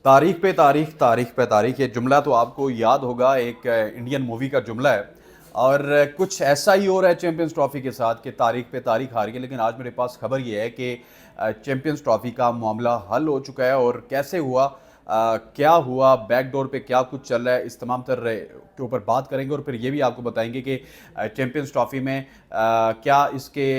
तारीख पे तारीख, तारीख पे तारीख, ये जुमला तो आपको याद होगा, एक इंडियन मूवी का जुमला है। और कुछ ऐसा ही हो रहा है चैंपियंस ट्रॉफी के साथ कि तारीख पे तारीख हार गई। लेकिन आज मेरे पास खबर ये है कि चैंपियंस ट्रॉफी का मामला हल हो चुका है। और कैसे हुआ, क्या हुआ, बैकडोर पे क्या कुछ चल रहा है, इस तमाम तर के ऊपर बात करेंगे। और फिर ये भी आपको बताएंगे कि चैंपियंस ट्रॉफी में क्या इसके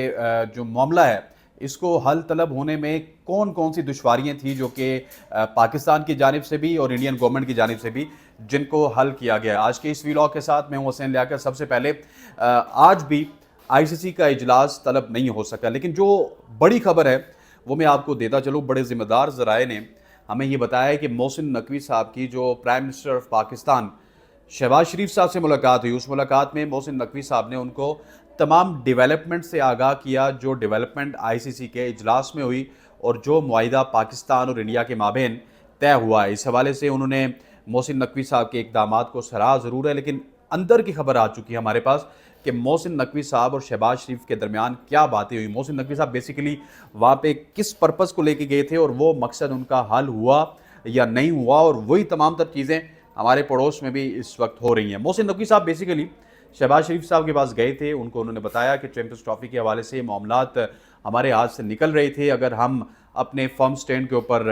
जो मामला है इसको हल तलब होने में कौन कौन सी दुश्वारियां थी, जो कि पाकिस्तान की जानिब से भी और इंडियन गवर्नमेंट की जानिब से भी, जिनको हल किया गया है। आज के इस वीलॉग के साथ मैं हूं हुसैन लियाकत। सबसे पहले आज भी आईसीसी का इजलास तलब नहीं हो सका, लेकिन जो बड़ी खबर है वो मैं आपको देता चलूँ। बड़े जिम्मेदार जराए ने हमें ये बताया है कि मोहसिन नकवी साहब की, जो prime minister of Pakistan Shahbaz Sharif साहब से मुलाकात हुई, उस मुलाकात में मोहसिन नकवी साहब ने उनको तमाम डेवलपमेंट से आगाह किया, जो डेवलपमेंट आईसीसी के इजलास में हुई और जो मुआहिदा पाकिस्तान और इंडिया के माबेन तय हुआ है। इस हवाले से उन्होंने मोहसिन नकवी साहब के इकदाम को सराहा ज़रूर है, लेकिन अंदर की खबर आ चुकी है हमारे पास कि मोहसिन नकवी साहब और शहबाज शरीफ के दरमियान क्या बातें हुई। मोहसिन नकवी साहब बेसिकली वहाँ पे किस पर्पज़ को लेके गए थे और वो मकसद उनका हल हुआ या नहीं हुआ, और वही तमाम तर चीज़ें हमारे पड़ोस में भी इस वक्त हो रही हैं। मोहसिन नकवी साहब बेसिकली शहबाज शरीफ साहब के पास गए थे। उनको उन्होंने बताया कि चैंपियंस ट्रॉफी के हवाले से मामलात हमारे हाथ से निकल रहे थे। अगर हम अपने फर्म स्टैंड के ऊपर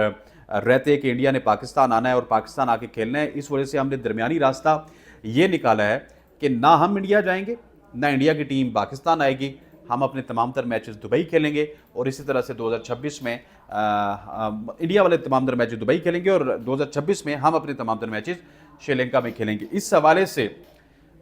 रहते कि इंडिया ने पाकिस्तान आना है और पाकिस्तान आके खेलना है, इस वजह से हमने दरमियानी रास्ता ये निकाला है कि ना हम इंडिया जाएंगे, ना इंडिया की टीम पाकिस्तान आएगी। हम अपने तमाम तर मैचेस दुबई खेलेंगे और इसी तरह से 2026 में इंडिया वाले तमाम तर मैचेस दुबई खेलेंगे और 2026 में हम अपने तमाम तर मैचेस श्रीलंका में खेलेंगे। इस हवाले से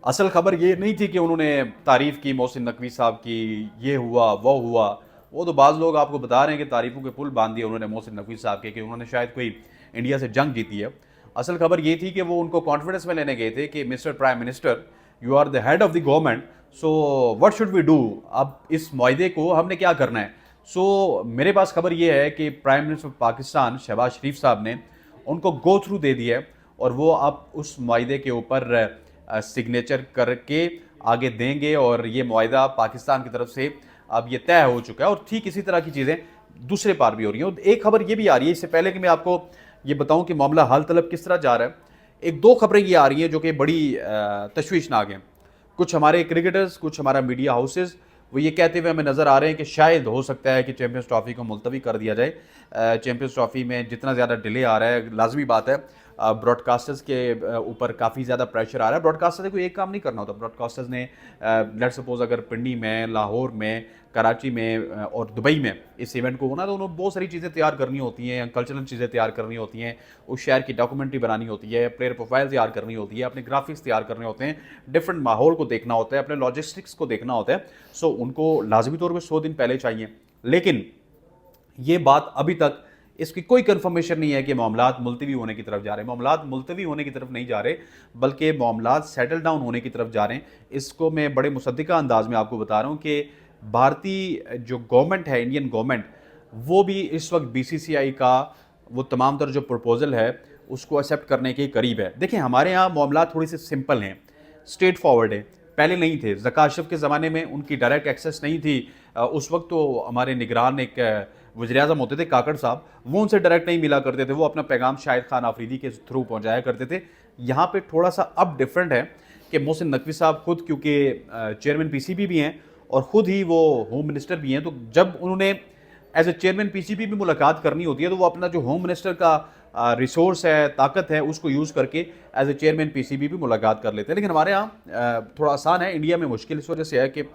असल खबर ये नहीं थी कि उन्होंने तारीफ़ की मोहसिन नकवी साहब की, ये हुआ वो हुआ। वो तो बाज़ लोग आपको बता रहे हैं कि तारीफ़ों के पुल बांध दिए उन्होंने मोहसिन नकवी साहब के, कि उन्होंने शायद कोई इंडिया से जंग जीती है। असल खबर ये थी कि वो उनको कॉन्फिडेंस में लेने गए थे कि mister prime minister, you are the head of the government, so what should we do, अब इस मुआहदे को हमने क्या करना है। मेरे पास खबर ये है कि प्राइम मिनिस्टर पाकिस्तान शहबाज शरीफ साहब ने उनको गो थ्रू दे दिया है और वो अब उस मुआहदे के ऊपर सिग्नेचर करके आगे देंगे और ये मुआहदा पाकिस्तान की तरफ से अब ये तय हो चुका है। और ठीक इसी तरह की चीज़ें दूसरे पार भी हो रही हैं। एक खबर ये भी आ रही है, इससे पहले कि मैं आपको ये बताऊं कि मामला हल तलब किस तरह जा रहा है, एक दो खबरें ये आ रही हैं जो कि बड़ी तशवीशनाक हैं। कुछ हमारे क्रिकेटर्स, कुछ हमारा मीडिया हाउसेज, वो ये कहते हुए हमें नज़र आ रहे हैं कि शायद हो सकता है कि चैंपियंस ट्रॉफी को मुलतवी कर दिया जाए। चैंपियंस ट्रॉफी में जितना ज़्यादा डिले आ रहा है, लाजमी बात है ब्रॉडकास्टर्स के ऊपर काफ़ी ज़्यादा प्रेशर आ रहा है। ब्रॉडकास्टर को एक काम नहीं करना होता। ब्रॉडकास्टर्स ने लेट सपोज अगर पिंडी में, लाहौर में, कराची में और दुबई में इस इवेंट को होना, तो उन्होंने बहुत सारी चीज़ें तैयार करनी होती हैं, कल्चरल चीज़ें तैयार करनी होती हैं, उस शहर की डॉक्यूमेंट्री बनानी होती है, प्लेयर प्रोफाइल तैयार करनी होती है, अपने ग्राफिक्स तैयार करने होते हैं, डिफरेंट माहौल को देखना होता है, अपने लॉजिस्टिक्स को देखना होता है। उनको लाजमी तौर पर 100 दिन पहले चाहिए। लेकिन ये बात अभी तक इसकी कोई कंफर्मेशन नहीं है कि मामलात मुलतवी होने की तरफ जा रहे हैं। मामलात मुलतवी होने की तरफ नहीं जा रहे, बल्कि मामलात सेटल डाउन होने की तरफ जा रहे हैं। इसको मैं बड़े मुसद्दिका अंदाज में आपको बता रहा हूँ कि भारतीय जो गवर्नमेंट है, इंडियन गवर्नमेंट, वो भी इस वक्त बीसीसीआई का वो तमाम तर जो प्रपोजल है उसको एक्सेप्ट करने के करीब है। देखिए, हमारे यहाँ मामलात थोड़ी सी सिंपल हैं, स्ट्रेट फॉरवर्ड है। पहले नहीं थे, ज़का अशरफ के ज़माने में उनकी डायरेक्ट एक्सेस नहीं थी। उस वक्त तो हमारे निगरान एक वज़ीर आज़म होते थे काकड़ साहब, वो उनसे डायरेक्ट नहीं मिला करते थे, वो अपना पैगाम शाहिद खान आफरीदी के थ्रू पहुंचाया करते थे। यहाँ पे थोड़ा सा अब डिफरेंट है कि मोहसिन नकवी साहब खुद, क्योंकि चेयरमैन पीसीबी भी हैं और ख़ुद ही वो होम मिनिस्टर भी हैं, तो जब उन्होंने एज ए चेयरमैन पीसीबी भी मुलाकात करनी होती है तो वो अपना जो होम मिनिस्टर का रिसोर्स है, ताकत है, उसको यूज़ करके एज ए चेयरमैन पीसीबी भी मुलाकात कर लेते हैं। लेकिन हमारे यहाँ थोड़ा आसान है, इंडिया में मुश्किल इस वजह से है कि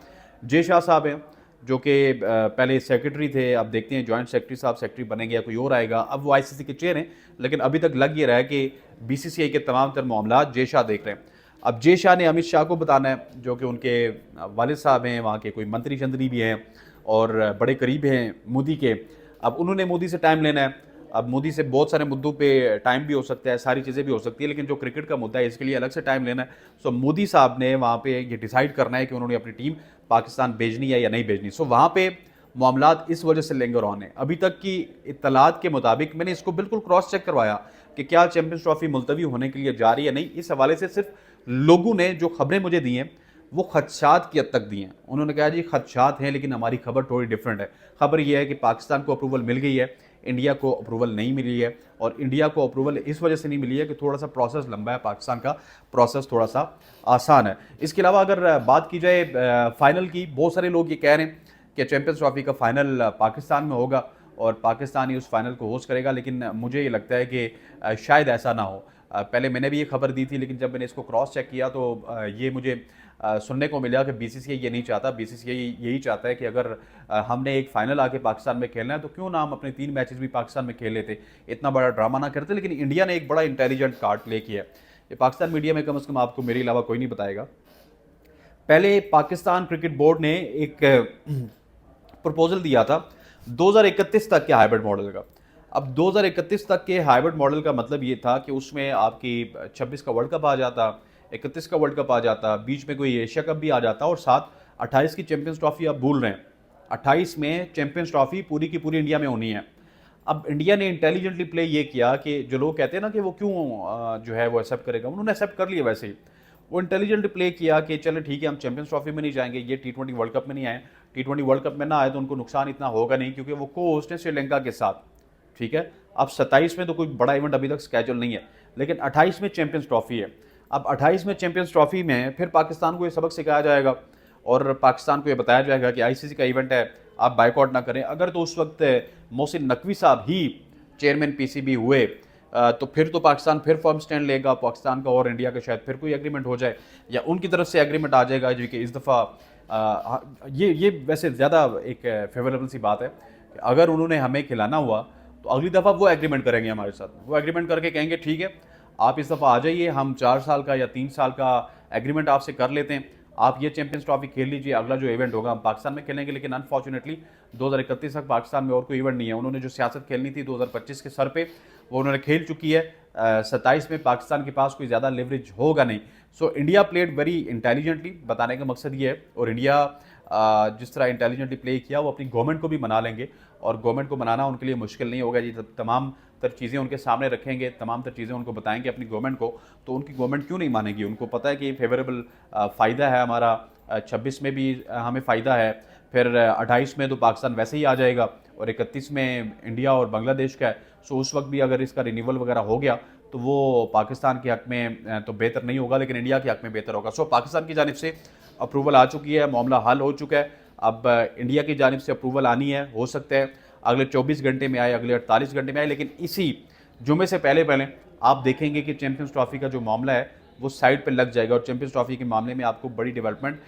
जे शाह साहब हैं जो कि पहले सेक्रेटरी थे, अब देखते हैं जॉइंट सेक्रेटरी साहब सेक्रेटरी बनेंगे या कोई और आएगा। अब वो आईसीसी के चेयर हैं, लेकिन अभी तक लग ये रहा है कि बीसीसीआई के तमाम तर मामला जे शाह देख रहे हैं। अब जे शाह ने अमित शाह को बताना है, जो कि उनके वालिद साहब हैं, वहाँ के कोई मंत्री शंत्री भी हैं और बड़े करीब हैं मोदी के। अब उन्होंने मोदी से टाइम लेना है। अब मोदी से बहुत सारे मुद्दों पे टाइम भी हो सकता है, सारी चीज़ें भी हो सकती है, लेकिन जो क्रिकेट का मुद्दा है इसके लिए अलग से टाइम लेना है। मोदी साहब ने वहाँ पे ये डिसाइड करना है कि उन्होंने अपनी टीम पाकिस्तान भेजनी है या नहीं भेजनी। वहाँ पे मामलात इस वजह से लेंगर ऑन है। अभी तक की इत्तलात के मुताबिक, मैंने इसको बिल्कुल क्रॉस चेक करवाया कि क्या चैंपियंस ट्रॉफी मुलतवी होने के लिए जा रही है नहीं। इस हवाले से सिर्फ लोगों ने जो खबरें मुझे दी हैं वो खदशात की हद तक दी हैं। उन्होंने कहा जी खदशात हैं, लेकिन हमारी खबर थोड़ी डिफरेंट है। खबर यह है कि पाकिस्तान को अप्रूवल मिल गई है, इंडिया को अप्रूवल नहीं मिली है। और इंडिया को अप्रूवल इस वजह से नहीं मिली है कि थोड़ा सा प्रोसेस लंबा है, पाकिस्तान का प्रोसेस थोड़ा सा आसान है। इसके अलावा अगर बात की जाए फाइनल की, बहुत सारे लोग ये कह रहे हैं कि चैंपियंस ट्रॉफी का फाइनल पाकिस्तान में होगा और पाकिस्तान ही उस फाइनल को होस्ट करेगा, लेकिन मुझे ये लगता है कि शायद ऐसा ना हो। पहले मैंने भी ये खबर दी थी, लेकिन जब मैंने इसको क्रॉस चेक किया तो ये मुझे सुनने को मिला कि बीसीसीआई ये नहीं चाहता। बीसीसीआई यही चाहता है कि अगर हमने एक फाइनल आके पाकिस्तान में खेलना है तो क्यों ना हम अपने 3 मैचेस भी पाकिस्तान में खेल लेते, इतना बड़ा ड्रामा ना करते। लेकिन इंडिया ने एक बड़ा इंटेलिजेंट कार्ड प्ले किया है, ये पाकिस्तान मीडिया में कम से कम आपको मेरे अलावा कोई नहीं बताएगा। पहले पाकिस्तान क्रिकेट बोर्ड ने एक प्रपोजल दिया था 2031 तक के हाइब्रिड मॉडल का। अब 2031 तक के हाइब्रिड मॉडल का मतलब ये था कि उसमें आपकी 26 का वर्ल्ड कप आ जाता, 31 का वर्ल्ड कप आ जाता, बीच में कोई एशिया कप भी आ जाता और साथ 28 की चैंपियंस ट्रॉफी आप भूल रहे हैं। 28 में चैंपियंस ट्रॉफी पूरी की पूरी इंडिया में होनी है। अब इंडिया ने इंटेलिजेंटली प्ले ये किया कि जो लोग कहते हैं ना कि वो क्यों जो है वो एक्सेप्ट करेगा, उन्होंने एक्सेप्ट कर लिया। वैसे ही वो इंटेलिजेंट प्ले किया कि चलो ठीक है, हम चैंपियंस ट्रॉफी में नहीं जाएंगे, ये T20 वर्ल्ड कप में नहीं आए, T20 वर्ल्ड कप में ना आए तो उनको नुकसान इतना होगा नहीं क्योंकि वो को होस्ट है श्रीलंका के साथ। ठीक है, अब 27 में तो कोई बड़ा इवेंट अभी तक स्केड्यूल नहीं है, लेकिन 28 में चैंपियंस ट्रॉफी है। अब 28 में चैंपियंस ट्रॉफी में फिर पाकिस्तान को ये सबक सिखाया जाएगा और पाकिस्तान को ये बताया जाएगा कि आईसीसी का इवेंट है, आप बाइकआउट ना करें। अगर तो उस वक्त मोहसिन नकवी साहब ही चेयरमैन पीसीबी हुए तो फिर तो पाकिस्तान फिर फर्म स्टैंड लेगा, पाकिस्तान का और इंडिया का शायद फिर कोई एग्रीमेंट हो जाए या उनकी तरफ से एग्रीमेंट आ जाएगा जो कि इस दफ़ा ये वैसे ज़्यादा एक फेवरेबल सी बात है कि अगर उन्होंने हमें खिलाना हुआ तो अगली दफ़ा वो एग्रीमेंट करेंगे हमारे साथ। वो एग्रीमेंट करके कहेंगे ठीक है, आप इस दफ़ा आ जाइए, हम 4 साल का या 3 साल का एग्रीमेंट आपसे कर लेते हैं, आप ये चैंपियंस ट्रॉफी खेल लीजिए, अगला जो इवेंट होगा हम पाकिस्तान में खेलेंगे। लेकिन अनफॉर्चुनेटली 2031 तक पाकिस्तान में और कोई इवेंट नहीं है। उन्होंने जो सियासत खेलनी थी 2025 के सर पे वो उन्होंने खेल चुकी है। 27 में पाकिस्तान के पास कोई ज़्यादा लेवरेज होगा नहीं। So India played very intelligently, बताने का मकसद ये है। और इंडिया जिस तरह इंटेलिजेंटली प्ले किया वो अपनी गवर्नमेंट को भी मना लेंगे और गवर्नमेंट को मनाना उनके लिए मुश्किल नहीं होगा। ये तमाम तर चीज़ें उनके सामने रखेंगे, तमाम तर चीज़ें उनको बताएंगे अपनी गवर्नमेंट को, तो उनकी गवर्नमेंट क्यों नहीं मानेगी। उनको पता है कि फेवरेबल फ़ायदा है हमारा, 26 में भी हमें फ़ायदा है, फिर 28 में तो पाकिस्तान वैसे ही आ जाएगा और 31 में इंडिया और बांग्लादेश का है। सो उस वक्त भी अगर इसका रिन्यूअल वगैरह हो गया तो वो पाकिस्तान के हक़ में तो बेहतर नहीं होगा, लेकिन इंडिया के हक़ में बेहतर होगा। सो पाकिस्तान की जानिब से अप्रूवल आ चुकी है, मामला हल हो चुका है। अब इंडिया की जानिब से अप्रूवल आनी है, हो सकता है अगले 24 घंटे में आए, अगले 48 घंटे में आए, लेकिन इसी जुमे से पहले आप देखेंगे कि चैंपियंस ट्रॉफी का जो मामला है वो साइड पे लग जाएगा और चैंपियंस ट्रॉफी के मामले में आपको बड़ी डेवलपमेंट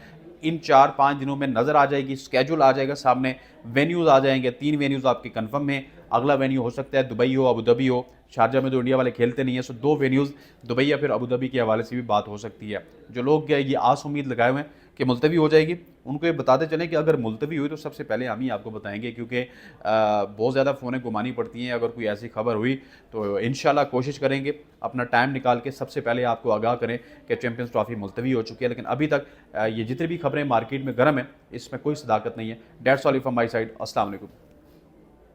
इन 4-5 दिनों में नज़र आ जाएगी। स्केड्यूल आ जाएगा सामने, वेन्यूज़ आ जाएंगे, 3 वेन्यूज़ आपके कंफर्म हैं। अगला वेन्यू हो सकता है दुबई हो, अबू धाबी हो। शारजा में तो इंडिया वाले खेलते नहीं है, सो 2 वेन्यूज़ दुबई या फिर अबू धाबी के हवाले से भी बात हो सकती है। जो लोग ये आस उम्मीद लगाए हुए हैं कि मुलतवी हो जाएगी, उनको ये बताते चलें कि अगर मुलतवी हुई तो सबसे पहले हम ही आपको बताएंगे, क्योंकि बहुत ज़्यादा फ़ोनें घुमानी पड़ती हैं। अगर कोई ऐसी खबर हुई तो इंशाल्लाह कोशिश करेंगे अपना टाइम निकाल के सबसे पहले आपको आगाह करें कि चैंपियंस ट्रॉफी मुलतवी हो चुकी है। लेकिन अभी तक ये जितनी भी खबरें मार्केट में गर्म है, इसमें कोई सदाकत नहीं है। That's all from my side. अस्सलाम वालेकुम।